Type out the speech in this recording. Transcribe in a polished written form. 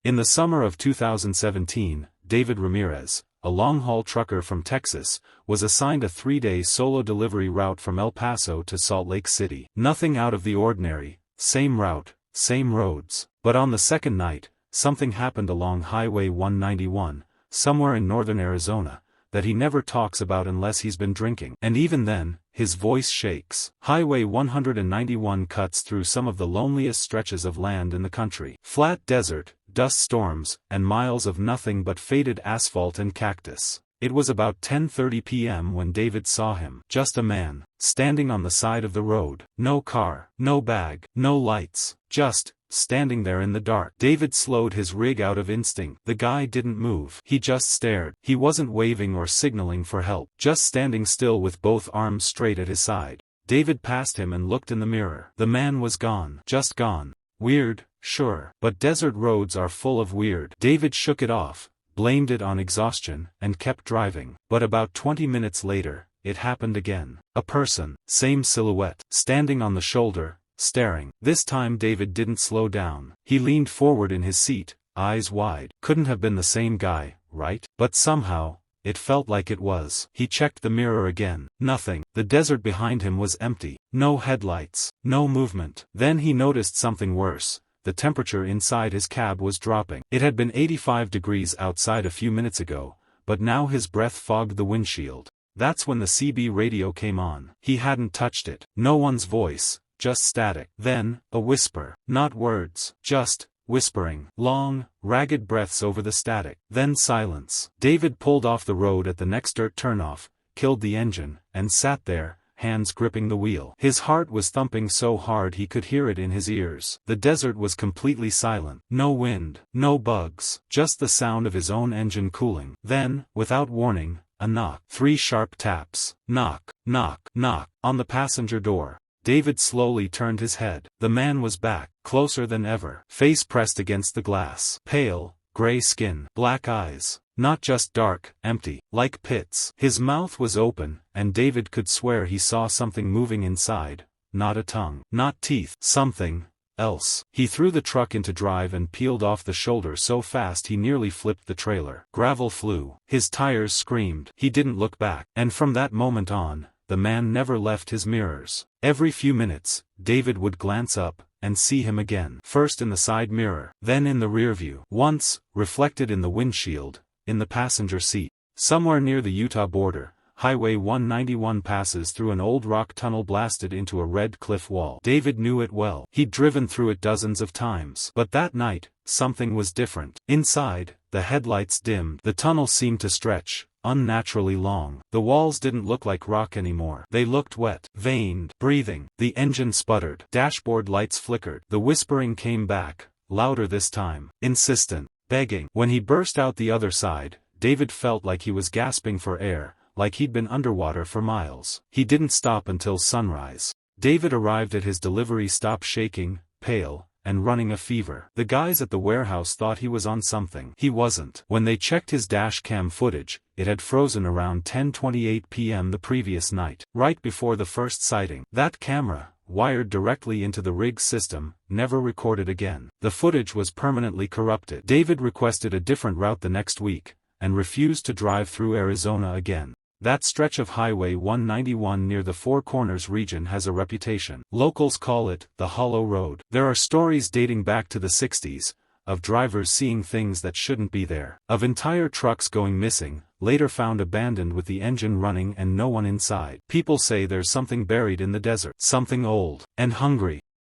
In the summer of 2017, David Ramirez, a long-haul trucker from Texas, was assigned a 3-day solo delivery route from El Paso to Salt Lake City. Nothing out of the ordinary, same route, same roads. But on the second night, something happened along Highway 191, somewhere in northern Arizona, that he never talks about unless he's been drinking. And even then, his voice shakes. Highway 191 cuts through some of the loneliest stretches of land in the country. Flat desert, dust storms, and miles of nothing but faded asphalt and cactus. It was about 10:30 p.m. when David saw him. Just a man, standing on the side of the road. No car, no bag, no lights, just standing there in the dark. David slowed his rig out of instinct. The guy didn't move. He just stared. He wasn't waving or signaling for help. Just standing still with both arms straight at his side. David passed him and looked in the mirror. The man was gone. Just gone. Weird, sure. But desert roads are full of weird. David shook it off, blamed it on exhaustion, and kept driving. But about 20 minutes later, it happened again. A person, same silhouette, standing on the shoulder, staring. This time David didn't slow down. He leaned forward in his seat, eyes wide. Couldn't have been the same guy, right? But somehow, it felt like it was. He checked the mirror again. Nothing. The desert behind him was empty. No headlights. No movement. Then he noticed something worse. The temperature inside his cab was dropping. It had been 85 degrees outside a few minutes ago, but now his breath fogged the windshield. That's when the CB radio came on. He hadn't touched it. No one's voice. Just static. Then, a whisper. Not words. Just whispering. Long, ragged breaths over the static. Then silence. David pulled off the road at the next dirt turnoff, killed the engine, and sat there, hands gripping the wheel. His heart was thumping so hard he could hear it in his ears. The desert was completely silent. No wind. No bugs. Just the sound of his own engine cooling. Then, without warning, a knock. 3 sharp taps. Knock, knock, knock. On the passenger door. David slowly turned his head. The man was back, closer than ever. Face pressed against the glass. Pale, gray skin. Black eyes. Not just dark, empty, like pits. His mouth was open, and David could swear he saw something moving inside. Not a tongue. Not teeth. Something else. He threw the truck into drive and peeled off the shoulder so fast he nearly flipped the trailer. Gravel flew. His tires screamed. He didn't look back. And from that moment on, the man never left his mirrors. Every few minutes, David would glance up, and see him again. First in the side mirror, then in the rear view. Once, reflected in the windshield, in the passenger seat. Somewhere near the Utah border, Highway 191 passes through an old rock tunnel blasted into a red cliff wall. David knew it well. He'd driven through it dozens of times. But that night, something was different. Inside, the headlights dimmed. The tunnel seemed to stretch, unnaturally long. The walls didn't look like rock anymore. They looked wet, veined, breathing. The engine sputtered. Dashboard lights flickered. The whispering came back, louder this time. Insistent, begging. When he burst out the other side, David felt like he was gasping for air, like he'd been underwater for miles. He didn't stop until sunrise. David arrived at his delivery stop shaking, pale, and running a fever. The guys at the warehouse thought he was on something. He wasn't. When they checked his dash cam footage, it had frozen around 10:28 p.m. the previous night, right before the first sighting. That camera, wired directly into the rig's system, never recorded again. The footage was permanently corrupted. David requested a different route the next week, and refused to drive through Arizona again. That stretch of Highway 191 near the Four Corners region has a reputation. Locals call it the Hollow Road. There are stories dating back to the 60s, of drivers seeing things that shouldn't be there. Of entire trucks going missing, later found abandoned with the engine running and no one inside. People say there's something buried in the desert. Something old, and hungry,